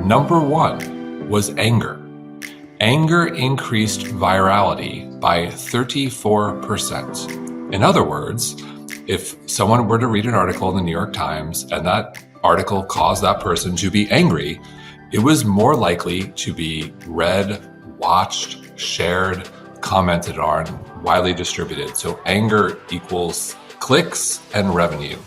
Number one was anger. Anger increased virality by 34%. In other words, if someone were to read an article in the New York Times and that article caused that person to be angry, it was more likely to be read, watched, shared, commented on, widely distributed. So anger equals clicks and revenue.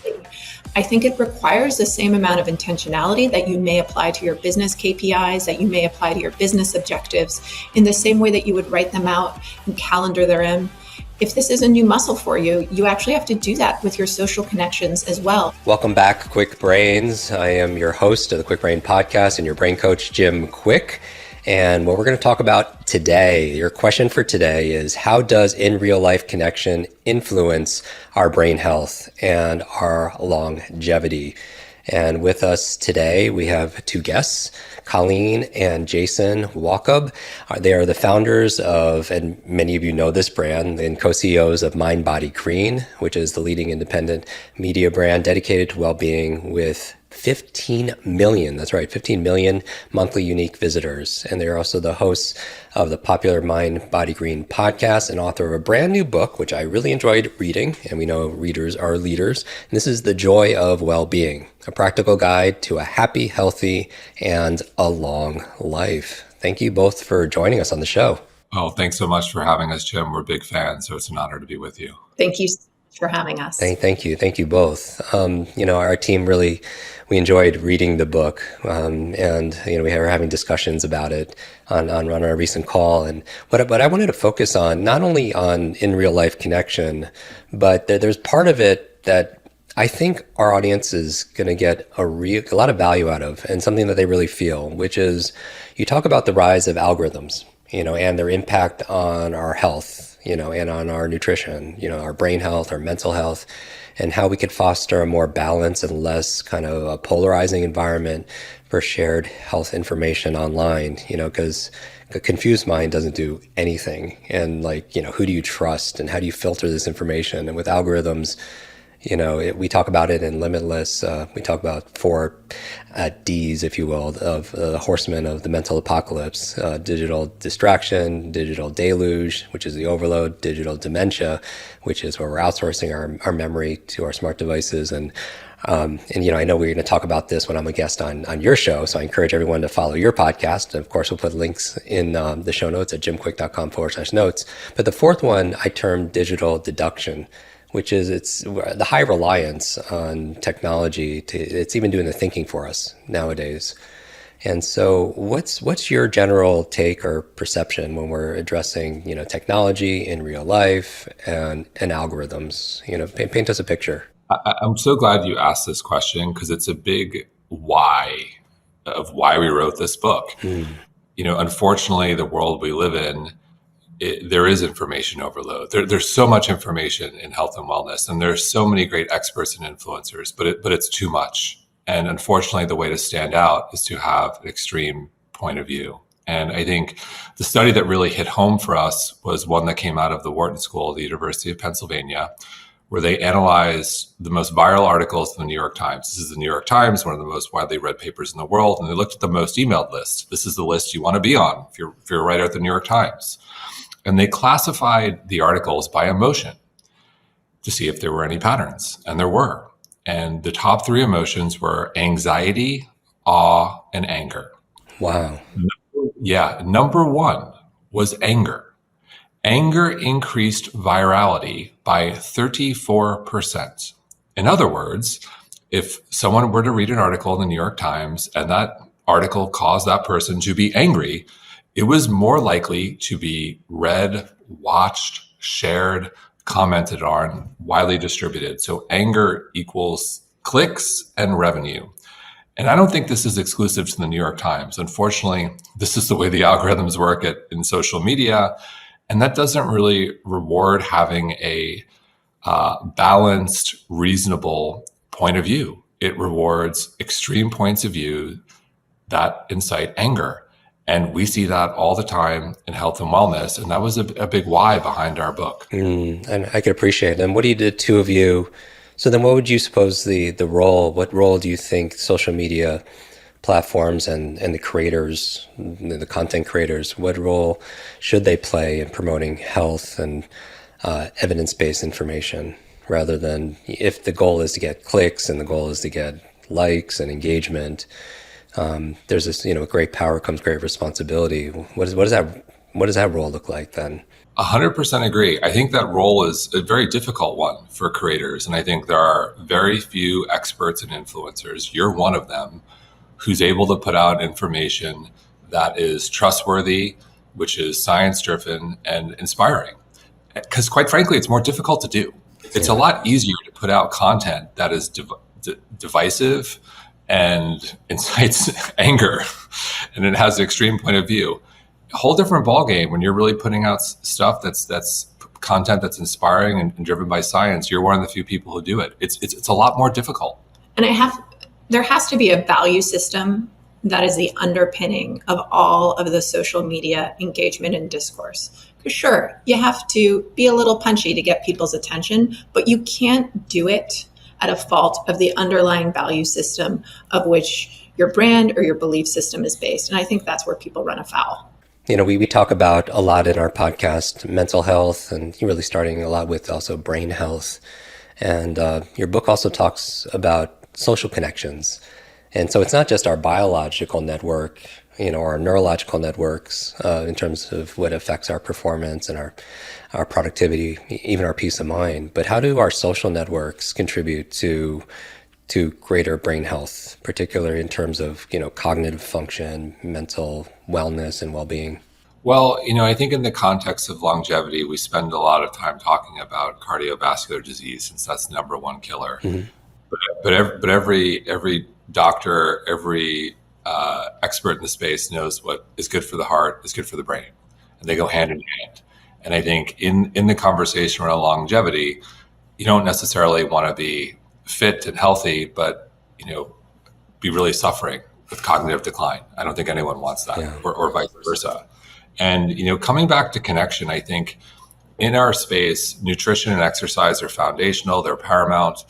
I think it requires the same amount of intentionality that you may apply to your business KPIs, that you may apply to your business objectives, in the same way that you would write them out and calendar them in. If this is a new muscle for you, you actually have to do that with your social connections as well. Welcome back, Quick Brains. I am your host of the Quick Brain Podcast and your brain coach, Jim Quick. And what we're going to talk about today, your question for today is, how does in real life connection influence our brain health and our longevity? And with us today, we have two guests, Colleen and Jason Wachob. They are the founders of, and many of you know this brand, and co-CEOs of Mind Body Green, which is the leading independent media brand dedicated to well-being with 15 million, that's right, 15 million monthly unique visitors. And they're also the hosts of the popular Mind Body Green podcast and author of a brand new book, which I really enjoyed reading. And we know readers are leaders. And this is The Joy of Well-Being, a practical guide to a happy, healthy, and a long life. Thank you both for joining us on the show. Oh, thanks so much for having us, Jim. We're big fans, so it's an honor to be with you. Thank you for having us. Thank you both. Our team really, we enjoyed reading the book, and we were having discussions about it on our recent call. And what I wanted to focus on, not only on in real life connection, but there's part of it that I think our audience is going to get a lot of value out of, and something that they really feel, which is, you talk about the rise of algorithms, and their impact on our health, and on our nutrition, our brain health, our mental health, and how we could foster a more balanced and less kind of a polarizing environment for shared health information online, because a confused mind doesn't do anything. And who do you trust and how do you filter this information? And with algorithms, we talk about it in Limitless. We talk about 4 Ds, if you will, of the horsemen of the mental apocalypse: digital distraction, digital deluge, which is the overload; digital dementia, which is where we're outsourcing our memory to our smart devices. And I know we're going to talk about this when I'm a guest on your show. So I encourage everyone to follow your podcast. And of course, we'll put links in the show notes at jimquick.com/notes. But the fourth one I termed digital deduction, which is it's the high reliance on technology. It's even doing the thinking for us nowadays. And so what's your general take or perception when we're addressing, technology in real life and algorithms? Paint us a picture. I'm so glad you asked this question, because it's a big why of why we wrote this book. Unfortunately, the world we live in, there is information overload. There's so much information in health and wellness, and there's so many great experts and influencers, but it's too much. And unfortunately, the way to stand out is to have an extreme point of view. And I think the study that really hit home for us was one that came out of the Wharton School, the University of Pennsylvania, where they analyzed the most viral articles in the New York Times. This is the New York Times, one of the most widely read papers in the world. And they looked at the most emailed list. This is the list you want to be on if you're a writer at the New York Times. And they classified the articles by emotion to see if there were any patterns. And there were. And the top 3 emotions were anxiety, awe, and anger. Wow. Yeah. Number 1 was anger. Anger increased virality by 34%. In other words, if someone were to read an article in the New York Times and that article caused that person to be angry, it was more likely to be read, watched, shared, commented on, widely distributed. So anger equals clicks and revenue. And I don't think this is exclusive to the New York Times. Unfortunately, this is the way the algorithms work in social media. And that doesn't really reward having a balanced, reasonable point of view. It rewards extreme points of view that incite anger. And we see that all the time in health and wellness. And that was a big why behind our book. And I can appreciate it. And what do you do, two of you? So then what would you suppose what role do you think social media platforms and the creators, the content creators, what role should they play in promoting health and evidence-based information, rather than if the goal is to get clicks and the goal is to get likes and engagement? There's this, with great power comes great responsibility. What does that role look like then? 100% agree. I think that role is a very difficult one for creators. And I think there are very few experts and influencers, you're one of them, who's able to put out information that is trustworthy, which is science-driven and inspiring. Because quite frankly, it's more difficult to do. It's a lot easier to put out content that is divisive and incites anger, and it has an extreme point of view. A whole different ballgame when you're really putting out stuff that's content that's inspiring and driven by science. You're one of the few people who do it. It's a lot more difficult. And there has to be a value system that is the underpinning of all of the social media engagement and discourse. Because sure, you have to be a little punchy to get people's attention, but you can't do it at a fault of the underlying value system of which your brand or your belief system is based. And I think that's where people run afoul. We talk about a lot in our podcast, mental health, and you're really starting a lot with also brain health. And your book also talks about social connections. And so it's not just our biological network, our neurological networks in terms of what affects our performance and our productivity, even our peace of mind, but how do our social networks contribute to greater brain health, particularly in terms of, cognitive function, mental wellness, and well-being? Well, I think in the context of longevity, we spend a lot of time talking about cardiovascular disease, since that's the number one killer. Mm-hmm. But every doctor, every expert in the space knows what is good for the heart is good for the brain, and they go hand in hand. And I think in the conversation around longevity, you don't necessarily want to be fit and healthy, but be really suffering with cognitive decline. I don't think anyone wants that, or vice versa. And coming back to connection, I think in our space, nutrition and exercise are foundational, they're paramount,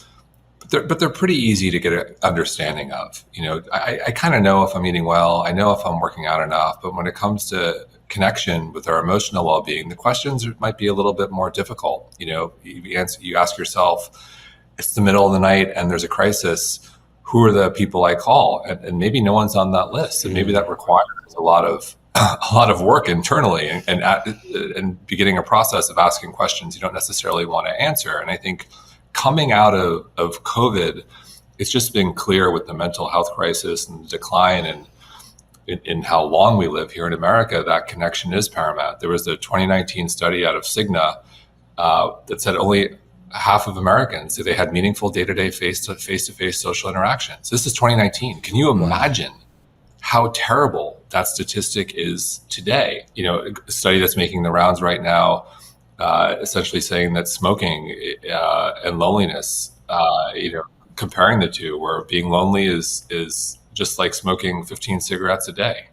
but they're pretty easy to get an understanding of. I kind of know if I'm eating well, I know if I'm working out enough, but when it comes to connection with our emotional well-being, the questions might be a little bit more difficult. You ask yourself, it's the middle of the night and there's a crisis, who are the people I call? And maybe no one's on that list. And maybe that requires a lot of work internally and beginning a process of asking questions you don't necessarily want to answer. And I think coming out of COVID, it's just been clear with the mental health crisis and the decline and in how long we live here in America, that connection is paramount. There was a 2019 study out of Cigna that said only half of Americans say they had meaningful day-to-day face-to-face social interactions. This is 2019. Can you imagine how terrible that statistic is today? A study that's making the rounds right now, essentially saying that smoking and loneliness, comparing the two, where being lonely is just like smoking 15 cigarettes a day.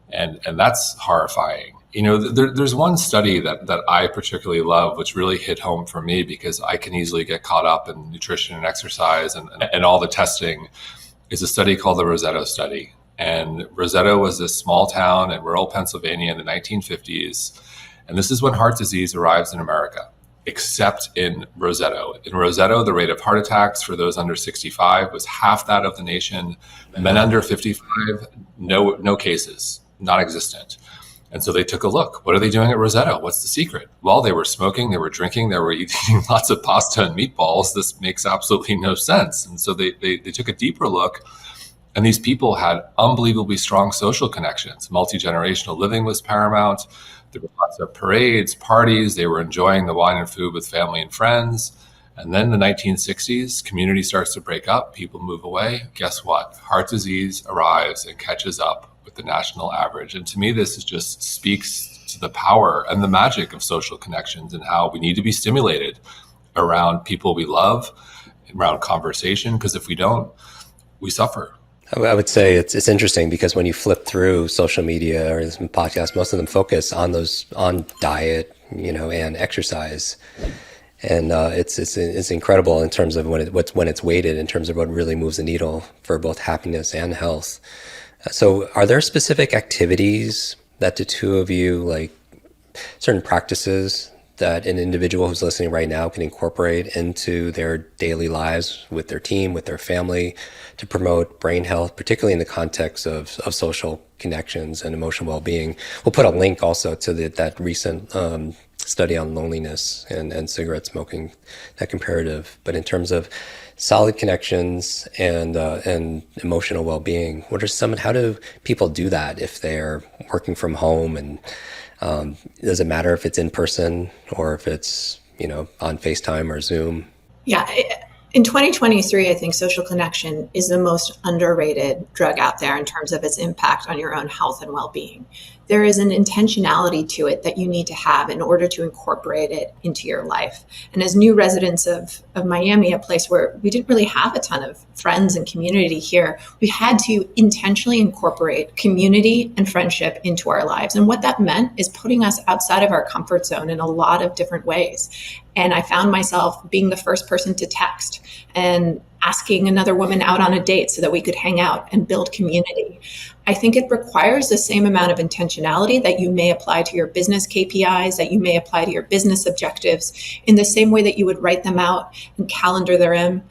And that's horrifying. There's one study that I particularly love, which really hit home for me because I can easily get caught up in nutrition and exercise and all the testing, is a study called the Rosetto study. And Rosetto was this small town in rural Pennsylvania in the 1950s. And this is when heart disease arrives in America, except in Rosetto. In Rosetto, the rate of heart attacks for those under 65 was half that of the nation. Men under 55, no cases, non-existent. And so they took a look. What are they doing at Rosetto? What's the secret? Well, they were smoking, they were drinking, they were eating lots of pasta and meatballs. This makes absolutely no sense. And so they took a deeper look. And these people had unbelievably strong social connections. Multi-generational living was paramount. There were lots of parades, parties. They were enjoying the wine and food with family and friends. And then in the 1960s, community starts to break up. People move away. Guess what? Heart disease arrives and catches up with the national average. And to me, this just speaks to the power and the magic of social connections and how we need to be stimulated around people we love, around conversation, because if we don't, we suffer. I would say it's interesting because when you flip through social media or some podcasts, most of them focus on diet, and exercise, and it's incredible in terms of when it's weighted in terms of what really moves the needle for both happiness and health. So are there specific activities that the two of you, like certain practices that an individual who's listening right now can incorporate into their daily lives with their team, with their family, to promote brain health, particularly in the context of social connections and emotional well-being? We'll put a link also to that recent study on loneliness and cigarette smoking, that comparative. But in terms of solid connections and emotional well-being, what are some? How do people do that if they're working from home? And does it matter if it's in person or if it's on FaceTime or Zoom? Yeah. In 2023, I think social connection is the most underrated drug out there in terms of its impact on your own health and well-being. There is an intentionality to it that you need to have in order to incorporate it into your life. And as new residents of Miami, a place where we didn't really have a ton of friends and community here, we had to intentionally incorporate community and friendship into our lives. And what that meant is putting us outside of our comfort zone in a lot of different ways. And I found myself being the first person to text and asking another woman out on a date so that we could hang out and build community. I think it requires the same amount of intentionality that you may apply to your business KPIs, that you may apply to your business objectives, in the same way that you would write them out and calendar them in.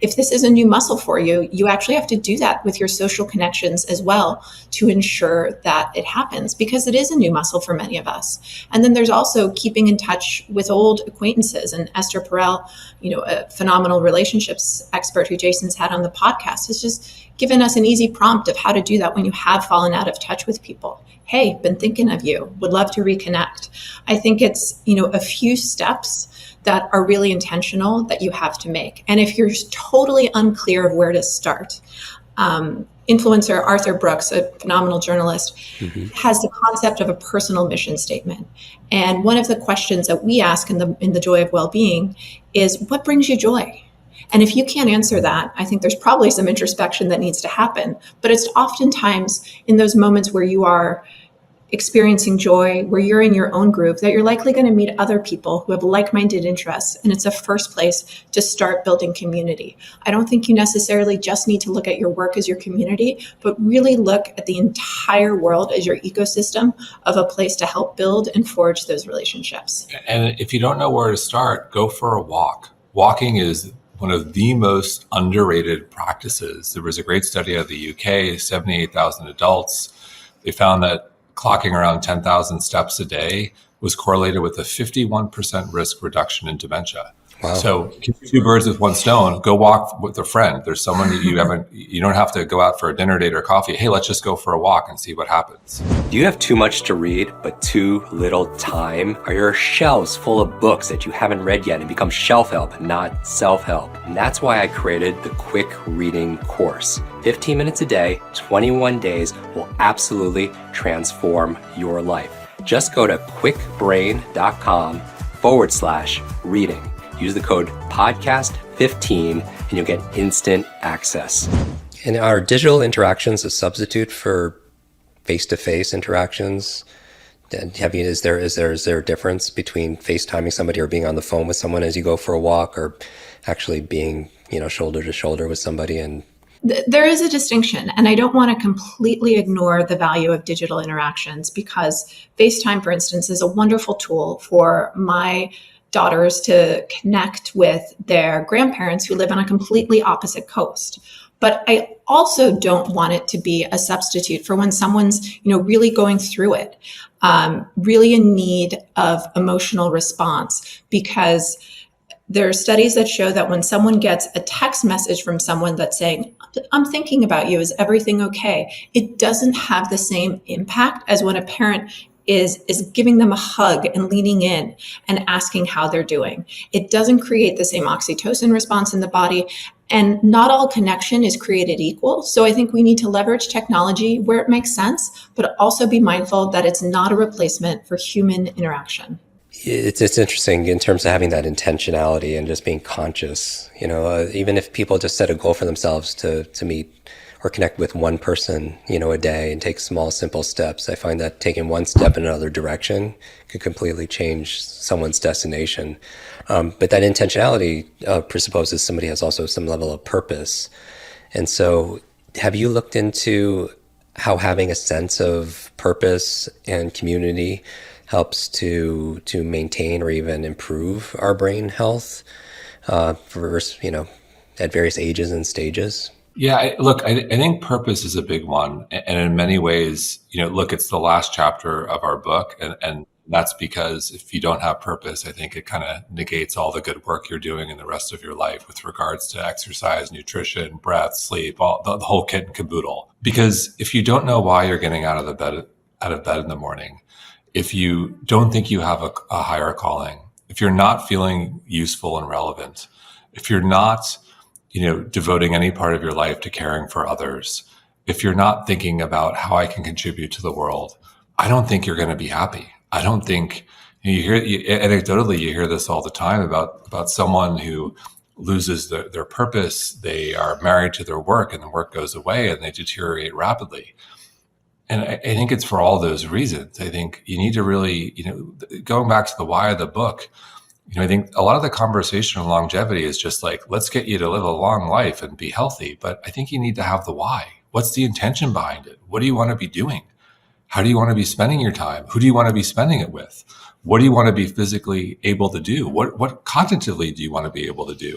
If this is a new muscle for you, you actually have to do that with your social connections as well to ensure that it happens, because it is a new muscle for many of us. And then there's also keeping in touch with old acquaintances. And Esther Perel, a phenomenal relationships expert who Jason's had on the podcast, has just given us an easy prompt of how to do that when you have fallen out of touch with people. Hey, been thinking of you, would love to reconnect. I think it's, a few steps that are really intentional that you have to make. And if you're totally unclear of where to start, influencer Arthur Brooks, a phenomenal journalist, has the concept of a personal mission statement. And one of the questions that we ask in the Joy of Wellbeing is, what brings you joy? And if you can't answer that, I think there's probably some introspection that needs to happen. But it's oftentimes in those moments where you are experiencing joy, where you're in your own group, that you're likely going to meet other people who have like-minded interests. And it's a first place to start building community. I don't think you necessarily just need to look at your work as your community, but really look at the entire world as your ecosystem of a place to help build and forge those relationships. And if you don't know where to start, go for a walk. Walking is one of the most underrated practices. There was a great study out of the UK, 78,000 adults. They found that clocking around 10,000 steps a day was correlated with a 51% risk reduction in dementia. Wow. So two birds with one stone. Go walk with a friend. There's someone that you don't have to go out for a dinner date or coffee. Hey, let's just go for a walk and see what happens. Do you have too much to read, but too little time? Are your shelves full of books that you haven't read yet and become shelf help, not self-help? And that's why I created the Quick Reading course. 15 minutes a day, 21 days will absolutely transform your life. Just go to quickbrain.com/reading. Use the code podcast15 and you'll get instant access. And are digital interactions a substitute for face-to-face interactions? Is there a difference between FaceTiming somebody or being on the phone with someone as you go for a walk, or actually being, shoulder to shoulder with somebody? And there is a distinction, and I don't want to completely ignore the value of digital interactions, because FaceTime, for instance, is a wonderful tool for my daughters to connect with their grandparents who live on a completely opposite coast. But I also don't want it to be a substitute for when someone's, really going through it, really in need of emotional response, because there are studies that show that when someone gets a text message from someone that's saying, I'm thinking about you, is everything okay? It doesn't have the same impact as when a parent is giving them a hug and leaning in and asking how they're doing. It doesn't create the same oxytocin response in the body, and not all connection is created equal. So I think we need to leverage technology where it makes sense, but also be mindful that it's not a replacement for human interaction. It's interesting in terms of having that intentionality and just being conscious. Even if people just set a goal for themselves to meet or connect with one person, a day, and take small, simple steps. I find that taking one step in another direction could completely change someone's destination. But that intentionality presupposes somebody has also some level of purpose. And so have you looked into how having a sense of purpose and community helps to maintain or even improve our brain health, for, at various ages and stages? Yeah, I think purpose is a big one. And in many ways, look, it's the last chapter of our book. And that's because if you don't have purpose, I think it kind of negates all the good work you're doing in the rest of your life with regards to exercise, nutrition, breath, sleep, all the whole kit and caboodle. Because if you don't know why you're getting out of bed in the morning, if you don't think you have a higher calling, if you're not feeling useful and relevant, if you're not devoting any part of your life to caring for others, if you're not thinking about how I can contribute to the world, I don't think you're going to be happy. I don't think anecdotally, you hear this all the time about someone who loses their purpose. They are married to their work and the work goes away and they deteriorate rapidly. And I think it's for all those reasons. I think you need to really, going back to the why of the book, I think a lot of the conversation on longevity is just like, let's get you to live a long life and be healthy. But I think you need to have the why. What's the intention behind it? What do you want to be doing? How do you want to be spending your time? Who do you want to be spending it with? What do you want to be physically able to do? What cognitively do you want to be able to do?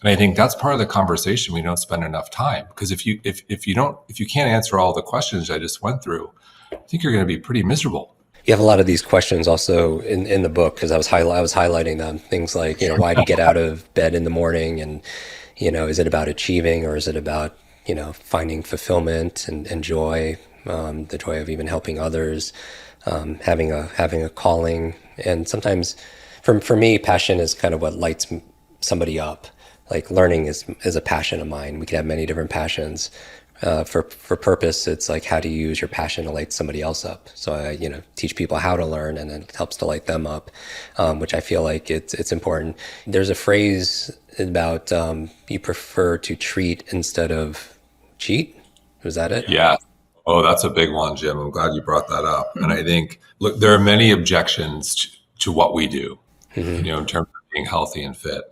And I think that's part of the conversation we don't spend enough time, because if you can't answer all the questions I just went through, I think you're going to be pretty miserable. You have a lot of these questions also in the book, because I was highlighting them. Things like, why do you get out of bed in the morning? And, is it about achieving, or is it about, finding fulfillment and joy, the joy of even helping others, having a calling. And sometimes for me, passion is kind of what lights somebody up. Like learning is a passion of mine. We can have many different passions. For purpose, it's like, how do you use your passion to light somebody else up? So I, teach people how to learn, and it helps to light them up, which I feel like it's important. There's a phrase about you prefer to treat instead of cheat. Was that it? Yeah. Oh, that's a big one, Jim. I'm glad you brought that up. And I think, look, there are many objections to what we do, in terms of being healthy and fit.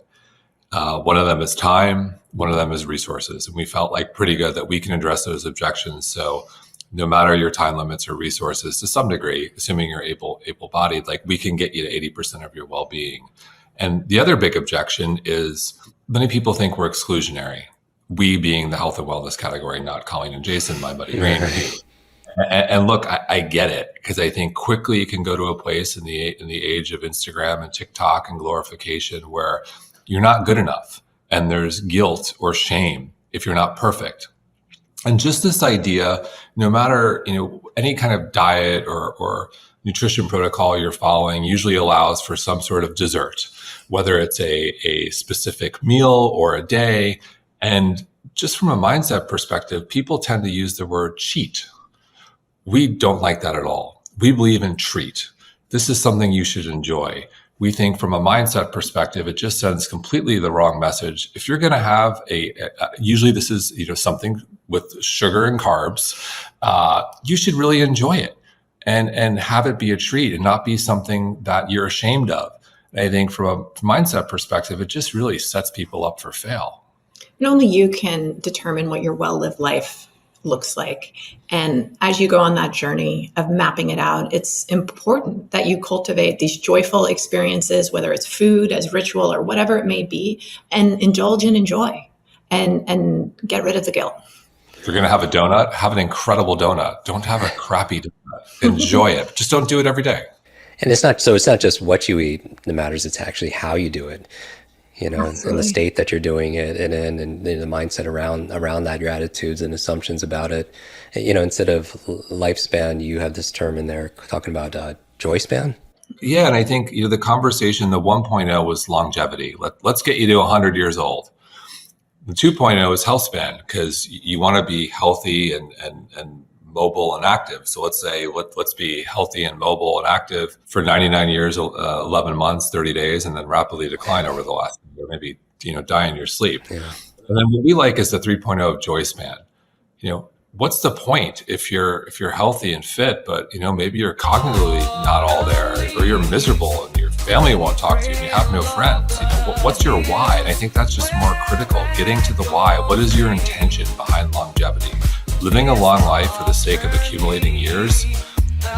One of them is time. One of them is resources. And we felt like pretty good that we can address those objections. So no matter your time limits or resources, to some degree, assuming you're able-bodied, like we can get you to 80% of your well-being. And the other big objection is many people think we're exclusionary. We being the health and wellness category, not Colleen and Jason, my buddy Rainer. And look, I get it, because I think quickly you can go to a place in the age of Instagram and TikTok and glorification where you're not good enough, and there's guilt or shame if you're not perfect. And just this idea, no matter, any kind of diet or nutrition protocol you're following usually allows for some sort of dessert, whether it's a specific meal or a day. And just from a mindset perspective, people tend to use the word cheat. We don't like that at all. We believe in treat. This is something you should enjoy. We think from a mindset perspective, it just sends completely the wrong message. If you're going to have usually this is, something with sugar and carbs, you should really enjoy it and have it be a treat and not be something that you're ashamed of. And I think from a mindset perspective, it just really sets people up for fail. And only you can determine what your well-lived life looks like. And as you go on that journey of mapping it out, it's important that you cultivate these joyful experiences, whether it's food as ritual or whatever it may be, and indulge and enjoy and get rid of the guilt. If you're going to have a donut, have an incredible donut. Don't have a crappy donut. Enjoy it. Just don't do it every day. And it's not just what you eat that matters. It's actually how you do it. And the state that you're doing it and the mindset around that, your attitudes and assumptions about it. Instead of lifespan, you have this term in there talking about joy span. Yeah, and I think the conversation, the 1.0 was longevity. Let's get you to 100 years old. The 2.0 is health span, because you want to be healthy and mobile and active. So let's say let's be healthy and mobile and active for 99 years, 11 months, 30 days, and then rapidly decline over the last year, maybe die in your sleep. Yeah. And then what we like is the 3.0 of joy span. What's the point if you're healthy and fit, but maybe you're cognitively not all there, or you're miserable and your family won't talk to you and you have no friends? What's your why? And I think that's just more critical. Getting to the why. What is your intention behind longevity? living a long life for the sake of accumulating years,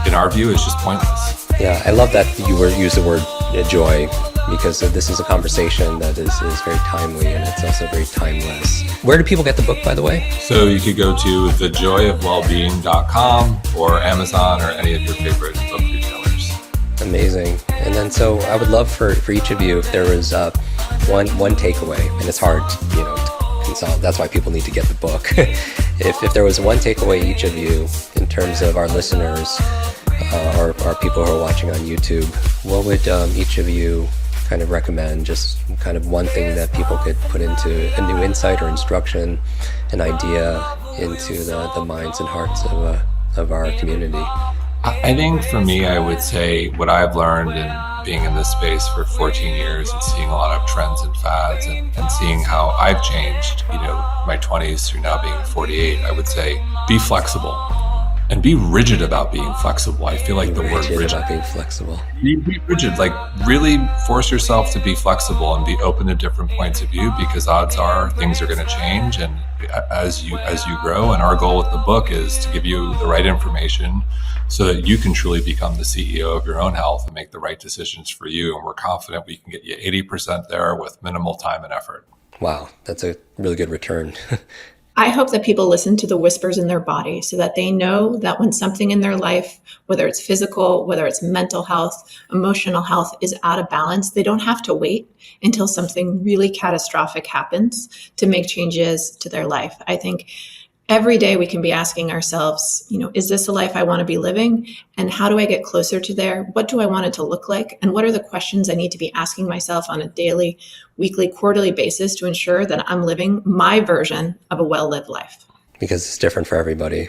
in our view, is just pointless. Yeah, I love that you use the word joy, because this is a conversation that is very timely, and it's also very timeless. Where do people get the book, by the way? So you could go to thejoyofwellbeing.com or Amazon or any of your favorite book retailers. Amazing. And then, so I would love for each of you, if there was one takeaway, and it's hard, to consult. That's why people need to get the book. If there was one takeaway, each of you, in terms of our listeners, or people who are watching on YouTube, what would each of you kind of recommend? Just kind of one thing that people could put into a new insight or instruction, an idea into the minds and hearts of our community. I think for me, I would say what I've learned in being in this space for 14 years and seeing a lot of trends and fads and seeing how I've changed, my 20s through now being 48, I would say be flexible and be rigid about being flexible. I feel like the word rigid. About being flexible. Be rigid, like really force yourself to be flexible and be open to different points of view, because odds are things are going to change and as you grow. And our goal with the book is to give you the right information so that you can truly become the CEO of your own health and make the right decisions for you. And we're confident we can get you 80% there with minimal time and effort. Wow, that's a really good return. I hope that people listen to the whispers in their body so that they know that when something in their life, whether it's physical, whether it's mental health, emotional health, is out of balance, they don't have to wait until something really catastrophic happens to make changes to their life. I think every day we can be asking ourselves, is this a life I want to be living? And how do I get closer to there? What do I want it to look like? And what are the questions I need to be asking myself on a daily, weekly, quarterly basis to ensure that I'm living my version of a well-lived life? Because it's different for everybody.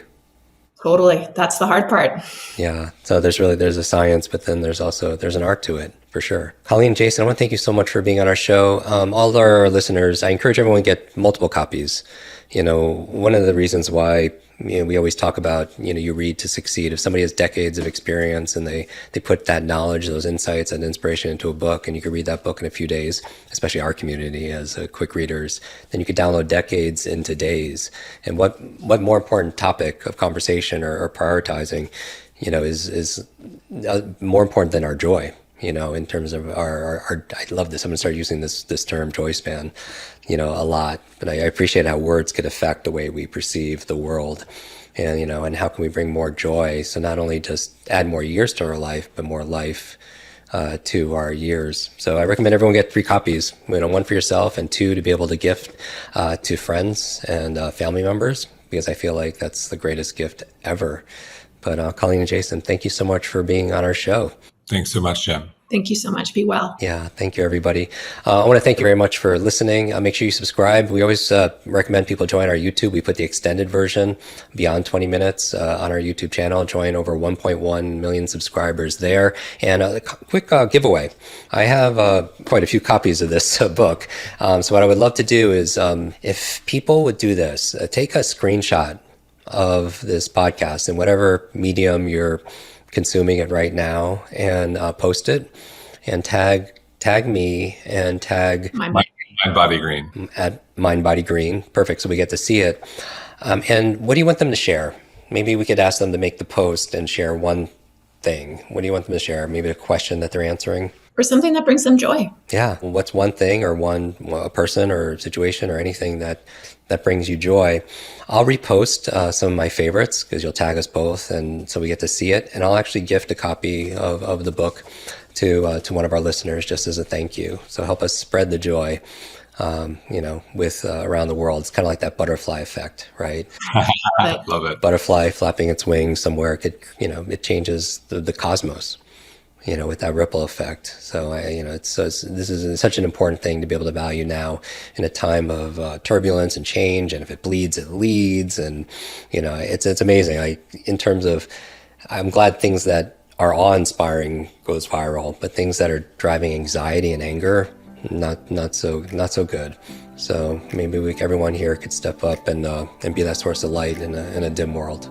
Totally. That's the hard part. Yeah. So there's a science, but then there's an art to it, for sure. Colleen and Jason, I want to thank you so much for being on our show. All our listeners, I encourage everyone to get multiple copies. One of the reasons why we always talk about, you read to succeed. If somebody has decades of experience and they put that knowledge, those insights and inspiration into a book, and you can read that book in a few days, especially our community as quick readers, then you could download decades into days. And what more important topic of conversation or prioritizing, is more important than our joy. In terms of our I love this. I'm going to start using this term joy span, a lot. But I appreciate how words could affect the way we perceive the world, and and how can we bring more joy? So not only just add more years to our life, but more life to our years. So I recommend everyone get 3 copies. One for yourself and 2 to be able to gift to friends and family members, because I feel like that's the greatest gift ever. But Colleen and Jason, thank you so much for being on our show. Thanks so much, Jim. Thank you so much. Be well. Yeah, thank you, everybody. I want to thank you very much for listening. Make sure you subscribe. We always recommend people join our YouTube. We put the extended version beyond 20 minutes on our YouTube channel. Join over 1.1 million subscribers there. And a quick giveaway. I have quite a few copies of this book. So what I would love to do is, if people would do this, take a screenshot of this podcast in whatever medium you're consuming it right now, and post it, and tag me and tag Mind Body Green at Mind Body Green. Perfect. So we get to see it. And what do you want them to share? Maybe we could ask them to make the post and share one thing. What do you want them to share? Maybe a question that they're answering, or something that brings them joy. Yeah. What's one thing or a person or situation or anything that brings you joy? I'll repost some of my favorites, because you'll tag us both, and so we get to see it. And I'll actually gift a copy of the book to one of our listeners, just as a thank you. So help us spread the joy, with around the world. It's kind of like that butterfly effect, right? Love it. Butterfly flapping its wings somewhere, it changes the cosmos. With that ripple effect. So, this is such an important thing to be able to value now in a time of turbulence and change. And if it bleeds, it leads. And, it's amazing. In terms of, I'm glad things that are awe-inspiring goes viral, but things that are driving anxiety and anger, not so good. So maybe everyone here could step up and be that source of light in a dim world.